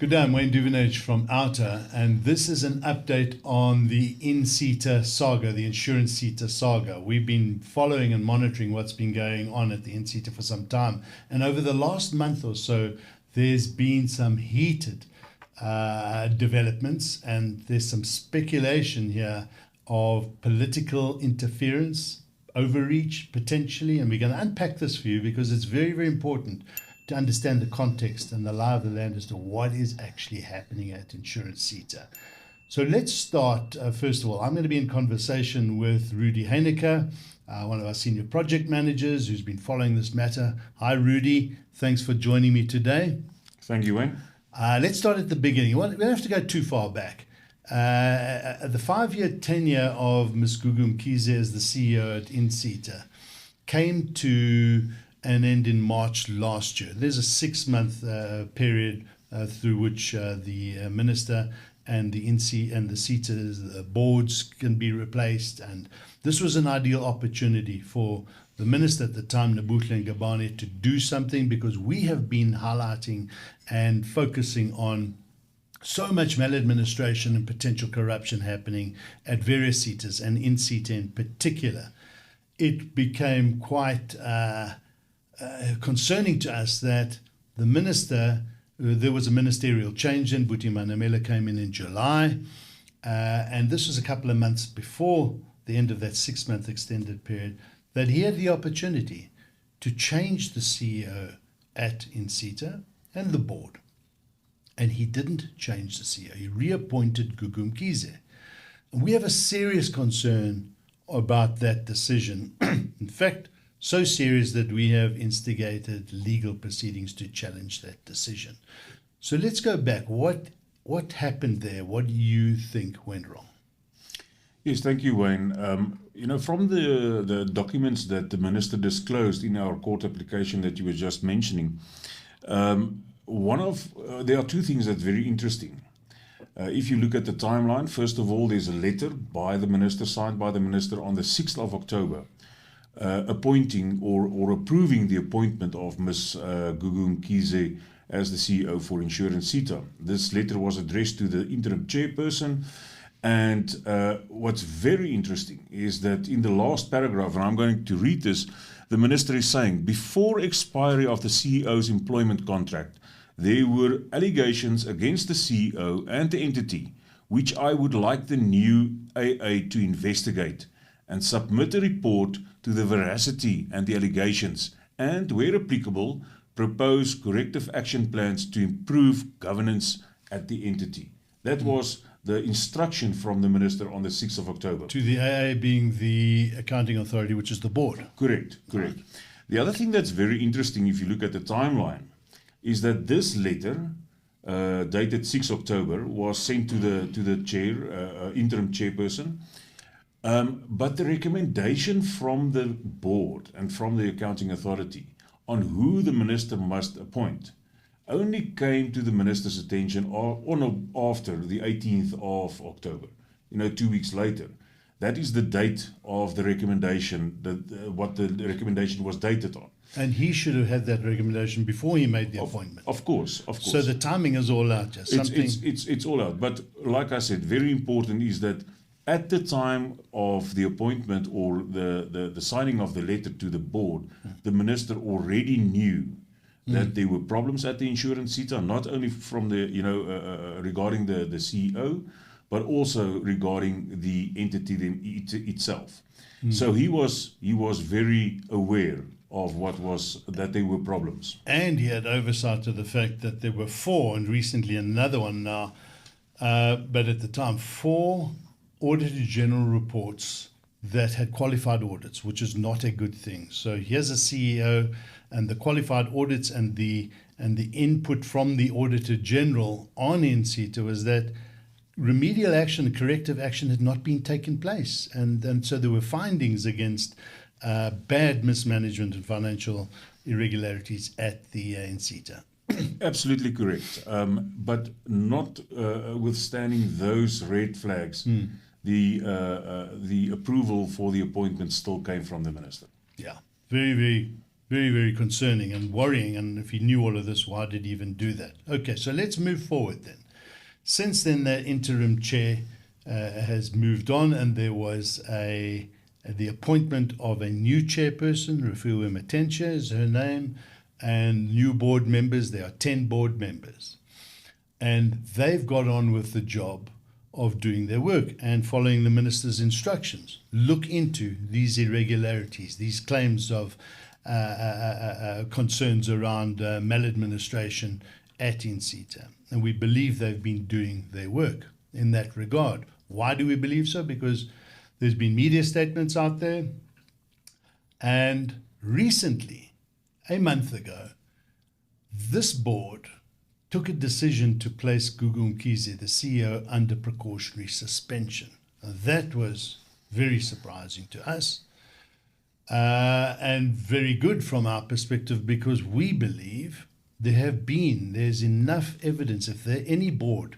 Good day, I'm Wayne Duvenage from OUTA, and this is an update on the INSETA saga, the insurance SETA saga. We've been following and monitoring what's been going on at the INSETA for some time, and over the last month or so, there's been some heated developments, and there's some speculation here of political interference, overreach potentially, and we're going to unpack this for you because it's very, very important to understand the context and the lie of the land as to what is actually happening at Insurance SETA. So let's start, first of all, I'm going to be in conversation with Rudy Heinecker, one of our senior project managers who's been following this matter. Hi, Rudy. Thanks for joining me today. Thank you, Wayne. Let's start at the beginning. We don't have to go too far back. The 5-year tenure of Ms. Gugu Mkhize as the CEO at INSETA came to an end in March last year. There's a 6-month period through which the minister and the SETAs, the boards can be replaced. And this was an ideal opportunity for the minister at the time, Buti Ngabane, to do something, because we have been highlighting and focusing on so much maladministration and potential corruption happening at various SETAs and INSETA in particular. It became quite concerning to us that the minister, there was a ministerial change in. Buti Manamela came in July, and this was a couple of months before the end of that 6-month extended period, that he had the opportunity to change the CEO at INSETA and the board. And he didn't change the CEO. He reappointed Gugu Mkhize. And we have a serious concern about that decision. In fact, so serious that we have instigated legal proceedings to challenge that decision. So let's go back. What happened there? What do you think went wrong? Yes, thank you, Wayne. From the documents that the minister disclosed in our court application that you were just mentioning, there are two things that's very interesting. If you look at the timeline, first of all, there's a letter by the minister, signed by the minister on the 6th of October, appointing or approving the appointment of Ms. Gugu Mkhize as the CEO for Insurance SETA. This letter was addressed to the interim chairperson, and what's very interesting is that in the last paragraph, and I'm going to read this, the minister is saying, before expiry of the CEO's employment contract, there were allegations against the CEO and the entity, which I would like the new AA to investigate and submit a report to the veracity and the allegations, and, where applicable, propose corrective action plans to improve governance at the entity. That was the instruction from the minister on the 6th of October. To the AA being the accounting authority, which is the board. Correct. The other thing that's very interesting, if you look at the timeline, is that this letter, dated 6 October, was sent to the chair, interim chairperson. But the recommendation from the board and from the accounting authority on who the minister must appoint only came to the minister's attention after the 18th of October, 2 weeks later. That is the date of the recommendation, what the recommendation was dated on. And he should have had that recommendation before he made the appointment. Of course. So the timing is all out. It's all out. But like I said, very important is that at the time of the appointment or the signing of the letter to the board, the minister already knew that there were problems at the Insurance SETA, not only from the regarding the CEO, but also regarding the entity itself. So he was very aware of that there were problems. And he had oversight of the fact that there were 4, and recently another one now, but at the time 4 Auditor General reports that had qualified audits, which is not a good thing. So here's a CEO, and the qualified audits and the input from the Auditor General on INSETA was that remedial action, corrective action had not been taken place. And so there were findings against bad mismanagement and financial irregularities at the INSETA. Absolutely correct. But notwithstanding those red flags, the approval for the appointment still came from the minister. Yeah, very, very very, very concerning and worrying. And if he knew all of this, why did he even do that? Okay, so let's move forward then. Since then, the interim chair has moved on, and there was the appointment of a new chairperson. Refuwe Matentia is her name, and new board members. There are 10 board members. And they've got on with the job of doing their work and following the minister's instructions. Look into these irregularities, these claims of concerns around maladministration at INSETA. And we believe they've been doing their work in that regard. Why do we believe so? Because there's been media statements out there. And recently, a month ago, this board took a decision to place Gugu Mkhize, the CEO, under precautionary suspension. Now, that was very surprising to us and very good from our perspective, because we believe there's enough evidence. If any board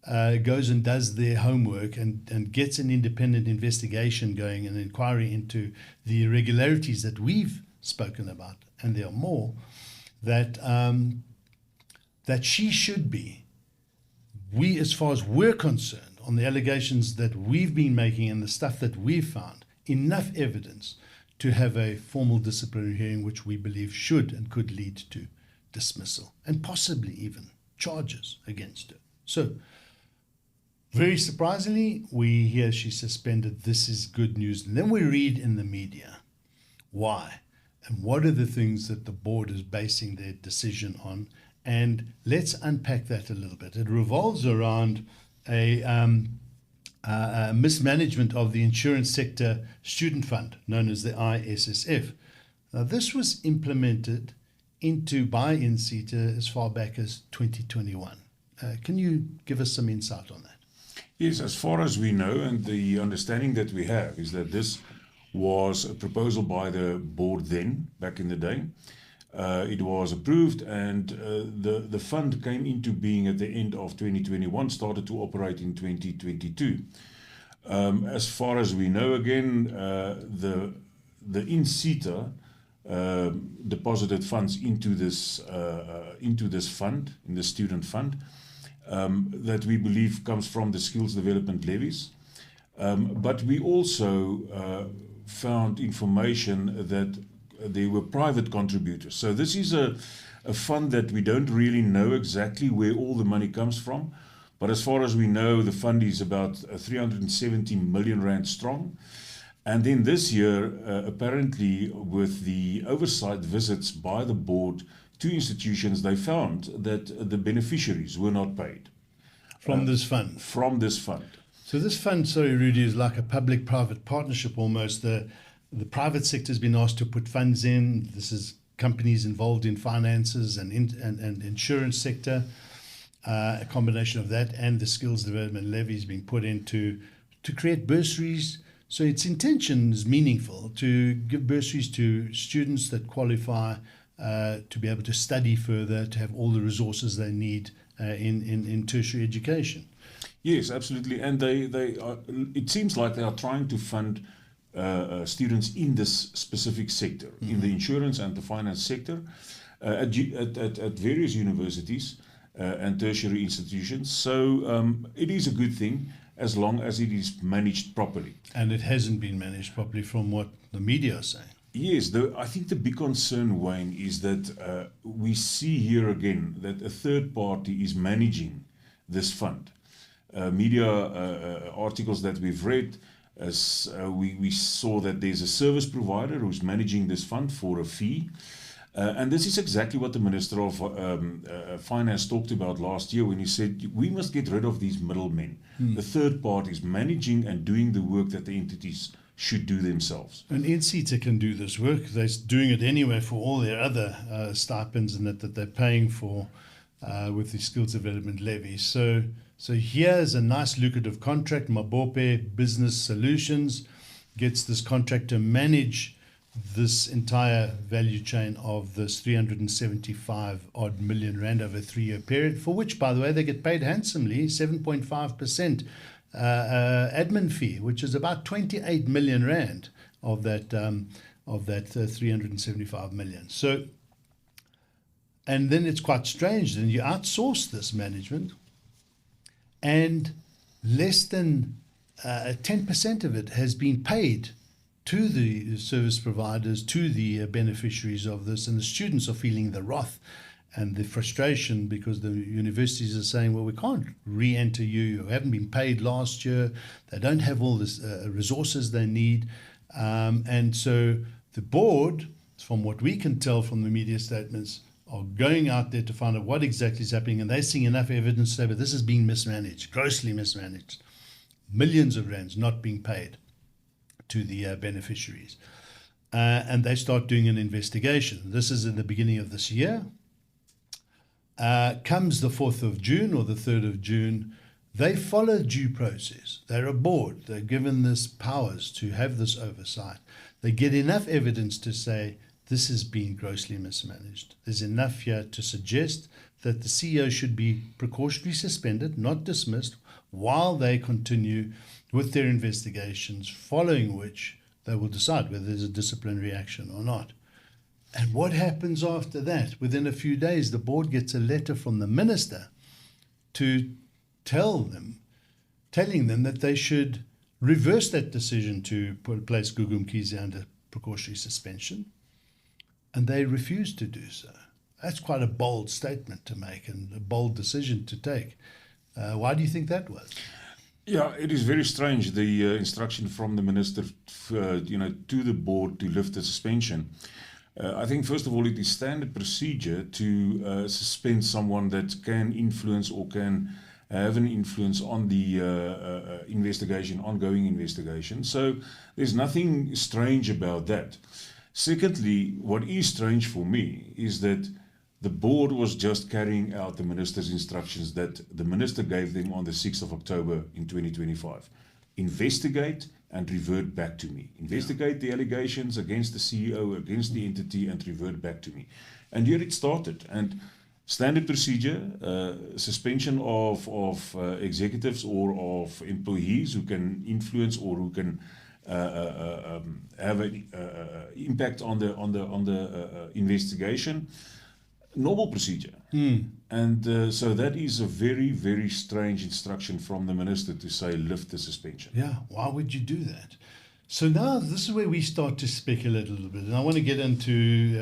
goes and does their homework and gets an independent investigation going, an inquiry into the irregularities that we've spoken about, and there are more, that she should be, as far as we're concerned, on the allegations that we've been making and the stuff that we've found, enough evidence to have a formal disciplinary hearing, which we believe should and could lead to dismissal and possibly even charges against her. So, very surprisingly, we hear she's suspended. This is good news. And then we read in the media why and what are the things that the board is basing their decision on. And let's unpack that a little bit. It revolves around a mismanagement of the insurance sector student fund, known as the ISSF. Now, this was implemented by INSETA as far back as 2021. Can you give us some insight on that? Yes, as far as we know, and the understanding that we have is that this was a proposal by the board then, back in the day. It was approved, and the fund came into being at the end of 2021, started to operate in 2022. As far as we know, again, the INSETA deposited funds into this fund, in the student fund, that we believe comes from the skills development levies. But we also found information that there were private contributors. So this is a fund that we don't really know exactly where all the money comes from. But as far as we know, the fund is about 370 million rand strong. And then this year, apparently with the oversight visits by the board to institutions, they found that the beneficiaries were not paid. From this fund? From this fund. So this fund, sorry, Rudy, is like a public-private partnership almost. The private sector has been asked to put funds in. This is companies involved in finances and insurance sector. A combination of that and the skills development levies being put in to create bursaries. So its intention is meaningful, to give bursaries to students that qualify to be able to study further, to have all the resources they need in tertiary education. Yes, absolutely. And they are, it seems like they are trying to fund students in this specific sector, in the insurance and the finance sector, at various universities and tertiary institutions. So it is a good thing as long as it is managed properly. And it hasn't been managed properly from what the media are saying. Yes, I think the big concern, Wayne, is that we see here again that a third party is managing this fund. Media articles that we've read, we saw that there's a service provider who's managing this fund for a fee. And this is exactly what the Minister of Finance talked about last year when he said, we must get rid of these middlemen, the third parties managing and doing the work that the entities should do themselves. And INSETA can do this work. They're doing it anyway for all their other stipends and that they're paying for with the skills development levy. So here's a nice lucrative contract. Mabope Business Solutions gets this contract to manage this entire value chain of this 375 odd million rand over a 3-year period, for which, by the way, they get paid handsomely, 7.5% admin fee, which is about 28 million rand of that of that 375 million. So, and then it's quite strange. Then you outsource this management, and less than 10% of it has been paid to the service providers, to the beneficiaries of this, and the students are feeling the wrath and the frustration because the universities are saying, well, we can't re-enter you. You haven't been paid last year. They don't have all the resources they need. And so the board, from what we can tell from the media statements, are going out there to find out what exactly is happening. And they're seeing enough evidence to say, but this is being mismanaged, grossly mismanaged. Millions of rands not being paid to the beneficiaries. And they start doing an investigation. This is in the beginning of this year. Comes the 4th of June or the 3rd of June, they follow due process. They're a board. They're given this powers to have this oversight. They get enough evidence to say this has been grossly mismanaged. There's enough here to suggest that the CEO should be precautionary suspended, not dismissed, while they continue with their investigations, following which they will decide whether there's a disciplinary action or not. And what happens after that? Within a few days, the board gets a letter from the minister to telling them that they should reverse that decision to place Gugu Mkhize under precautionary suspension. And they refuse to do so. That's quite a bold statement to make and a bold decision to take. Why do you think that was? Yeah, it is very strange, the instruction from the minister to the board to lift the suspension. I think, first of all, it is standard procedure to suspend someone that can influence or can have an influence on the ongoing investigation. So there's nothing strange about that. Secondly, what is strange for me is that the board was just carrying out the minister's instructions that the minister gave them on the 6th of October in 2025. Investigate and revert back to me. Investigate the allegations against the CEO, against the entity, and revert back to me. And here it started. And standard procedure, suspension of executives or of employees who can influence or who can have an impact on the investigation. Normal procedure. And so that is a very, very strange instruction from the minister to say lift the suspension. Yeah, why would you do that? So now this is where we start to speculate a little bit. And I want to get into,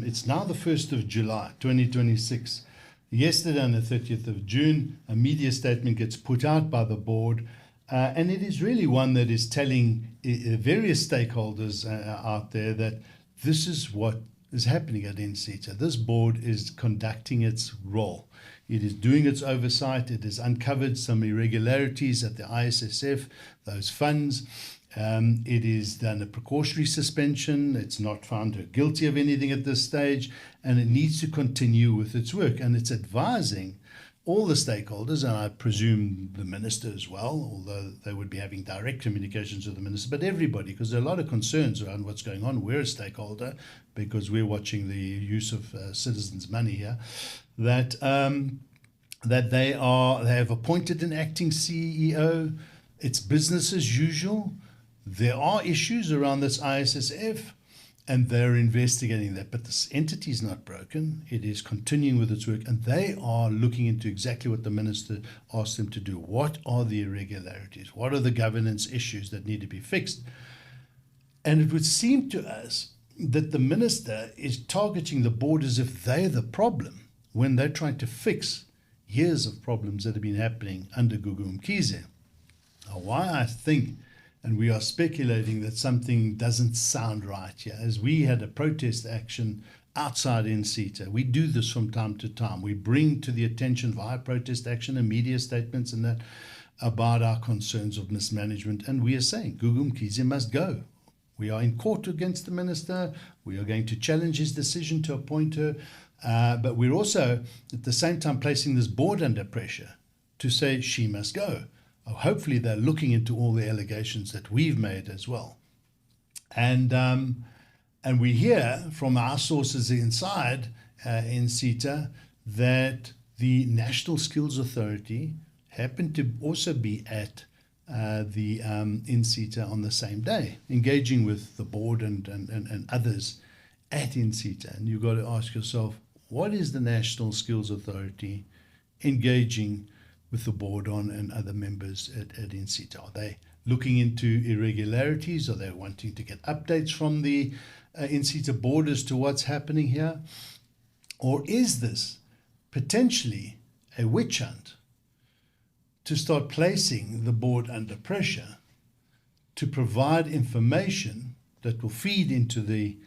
it's now the 1st of July, 2026. Yesterday on the 30th of June, a media statement gets put out by the board. And it is really one that is telling various stakeholders out there that this is what is happening at INSETA. This board is conducting its role. It is doing its oversight. It has uncovered some irregularities at the ISSF, those funds. It is done a precautionary suspension. It's not found her guilty of anything at this stage, and it needs to continue with its work. And it's advising all the stakeholders, and I presume the minister as well, although they would be having direct communications with the minister, but everybody, because there are a lot of concerns around what's going on. We're a stakeholder because we're watching the use of citizens' money here, that they have appointed an acting CEO. It's business as usual. There are issues around this ISSF, and they're investigating that. But this entity is not broken. It is continuing with its work, and they are looking into exactly what the minister asked them to do. What are the irregularities? What are the governance issues that need to be fixed? And it would seem to us that the minister is targeting the board as if they're the problem when they're trying to fix years of problems that have been happening under Gugu Mkhize. Now, why I think, and we are speculating that something doesn't sound right here, as we had a protest action outside INSETA. We do this from time to time. We bring to the attention via protest action and media statements and that about our concerns of mismanagement. And we are saying Gugu Mkhize must go. We are in court against the minister. We are going to challenge his decision to appoint her. But we're also at the same time placing this board under pressure to say she must go. Hopefully they're looking into all the allegations that we've made as well. And we hear from our sources inside INSETA that the National Skills Authority happened to also be at the INSETA on the same day, engaging with the board and others at INSETA. And you've got to ask yourself, what is the National Skills Authority engaging with the board on and other members at INSETA? Are they looking into irregularities? Are they wanting to get updates from the INSETA board as to what's happening here? Or is this potentially a witch hunt to start placing the board under pressure to provide information that will feed into the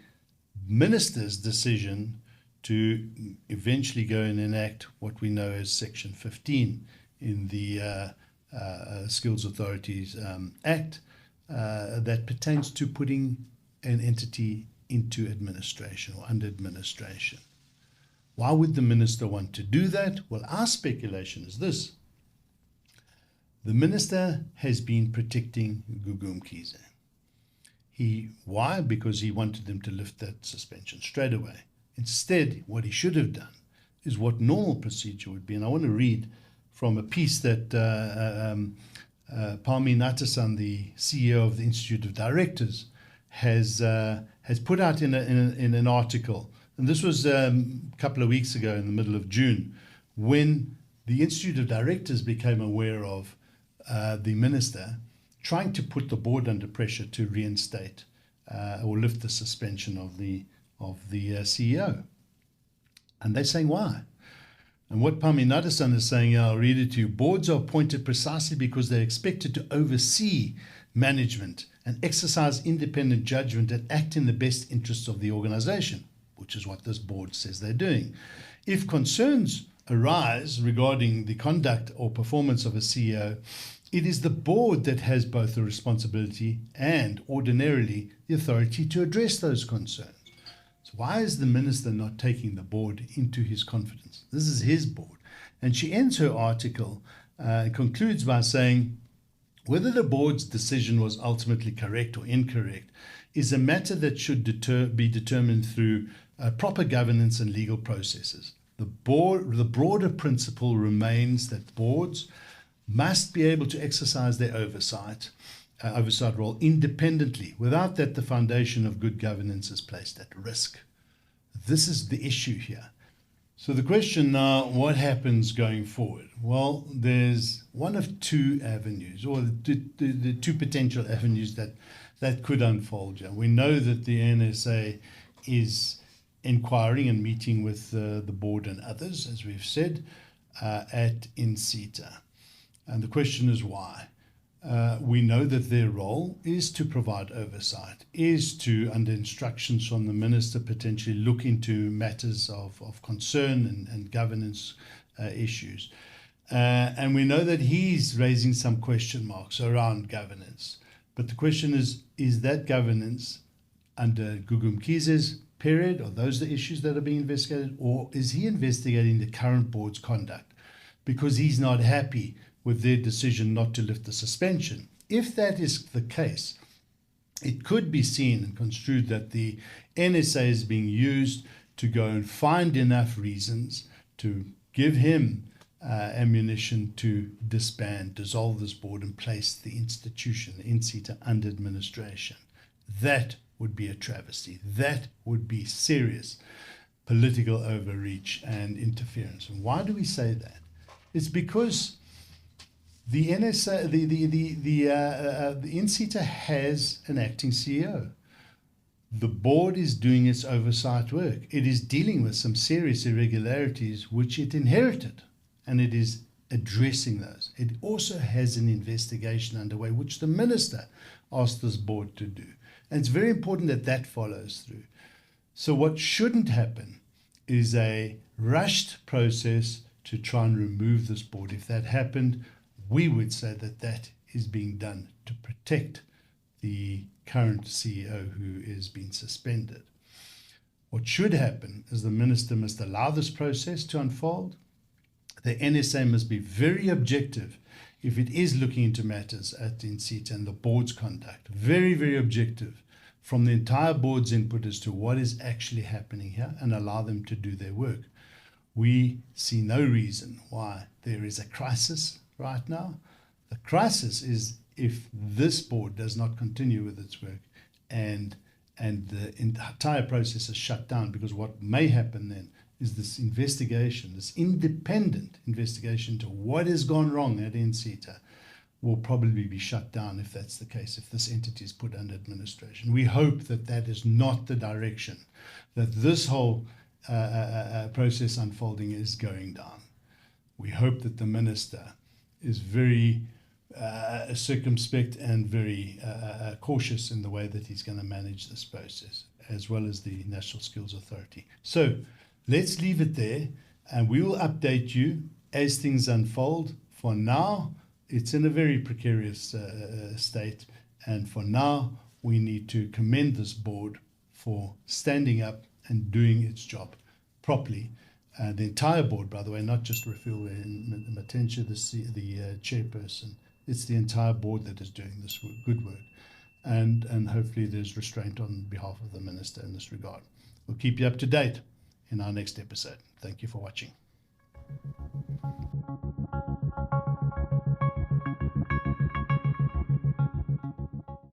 minister's decision to eventually go and enact what we know as Section 15 in the Skills Authorities Act that pertains to putting an entity into administration or under administration? Why would the minister want to do that? Well, our speculation is this. The minister has been protecting Gugu Mkhize. Why? Because he wanted them to lift that suspension straight away. Instead, what he should have done is what normal procedure would be. And I want to read from a piece that Palmi Natasan, the CEO of the Institute of Directors, has put out in an article. And this was a couple of weeks ago in the middle of June, when the Institute of Directors became aware of the minister trying to put the board under pressure to reinstate or lift the suspension of the CEO. And they're saying why? And what Palmi Natasan is saying, I'll read it to you. Boards are appointed precisely because they're expected to oversee management and exercise independent judgment and act in the best interests of the organization, which is what this board says they're doing. If concerns arise regarding the conduct or performance of a CEO, it is the board that has both the responsibility and ordinarily the authority to address those concerns. So why is the minister not taking the board into his confidence? This is his board. And she ends her article, concludes by saying, whether the board's decision was ultimately correct or incorrect is a matter that should be determined through proper governance and legal processes. The broader principle remains that boards must be able to exercise their oversight role independently. Without that, the foundation of good governance is placed at risk. This is the issue here. So the question now, what happens going forward? Well, there's one of two avenues, or the two potential avenues that could unfold here. We know that the NSA is inquiring and meeting with the board and others, as we've said, at INSETA. And the question is why? We know that their role is to provide oversight, is to, under instructions from the minister, potentially look into matters of concern and governance issues. And we know that he's raising some question marks around governance. But the question is that governance under Gugu Mkhize's period? Are those the issues that are being investigated? Or is he investigating the current board's conduct because he's not happy with their decision not to lift the suspension? If that is the case, it could be seen and construed that the NSA is being used to go and find enough reasons to give him ammunition to disband, dissolve this board and place the institution, the INSETA, under administration. That would be a travesty. That would be serious political overreach and interference. And why do we say that? It's because the NSA, the INSETA has an acting CEO. The board is doing its oversight work. It is dealing with some serious irregularities which it inherited, and it is addressing those. It also has an investigation underway, which the minister asked this board to do. And it's very important that that follows through. So what shouldn't happen is a rushed process to try and remove this board. If that happened, we would say that that is being done to protect the current CEO who is being suspended. What should happen is the minister must allow this process to unfold. The NSA must be very objective if it is looking into matters at INSETA and the board's conduct. Very, very objective from the entire board's input as to what is actually happening here and allow them to do their work. We see no reason why there is a crisis right now. The crisis is if this board does not continue with its work and the entire process is shut down, because what may happen then is this investigation, this independent investigation to what has gone wrong at INSETA, will probably be shut down if that's the case, if this entity is put under administration. We hope that that is not the direction, that this whole process unfolding is going down. We hope that the minister is very circumspect and very cautious in the way that he's going to manage this process, as well as the National Skills Authority. So let's leave it there, and we will update you as things unfold. For now, it's in a very precarious state, and for now, we need to commend this board for standing up and doing its job properly. The entire board, by the way, not just Rafiel and Matencha, the chairperson. It's the entire board that is doing this good work, and hopefully there's restraint on behalf of the minister in this regard. We'll keep you up to date in our next episode. Thank you for watching.